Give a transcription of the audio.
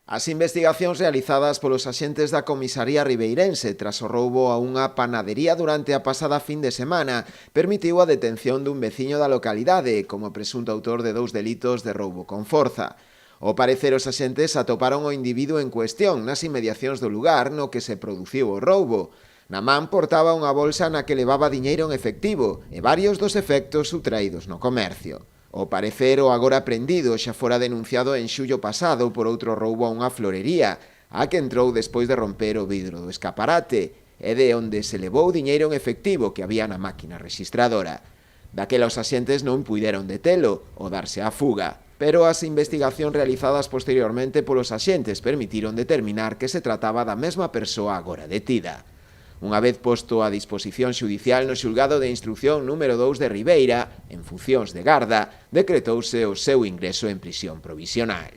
As investigacións realizadas polos axentes da comisaría ribeirense tras o roubo a unha panadería durante a pasada fin de semana permitiu a detención dun veciño da localidade como presunto autor de 2 delitos de roubo con forza. Ao parecer, os axentes atoparon o individuo en cuestión nas inmediacións do lugar no que se produciu o roubo. Na man portaba unha bolsa na que levaba diñeiro en efectivo e varios dos efectos subtraídos no comercio. Ao parecer, o agora prendido xa fora denunciado en xullo pasado por outro roubo a unha florería, a que entrou despois de romper o vidro do escaparate, e de onde se levou diñeiro en efectivo que había na máquina rexistradora. Daquela os axentes non puideron detelo ou darse á fuga, pero as investigacións realizadas posteriormente polos axentes permitiron determinar que se trataba da mesma persoa agora detida. Unha vez posto a disposición xudicial no xulgado de instrucción número 2 de Ribeira, en funcións de garda, decretouse o seu ingreso en prisión provisional.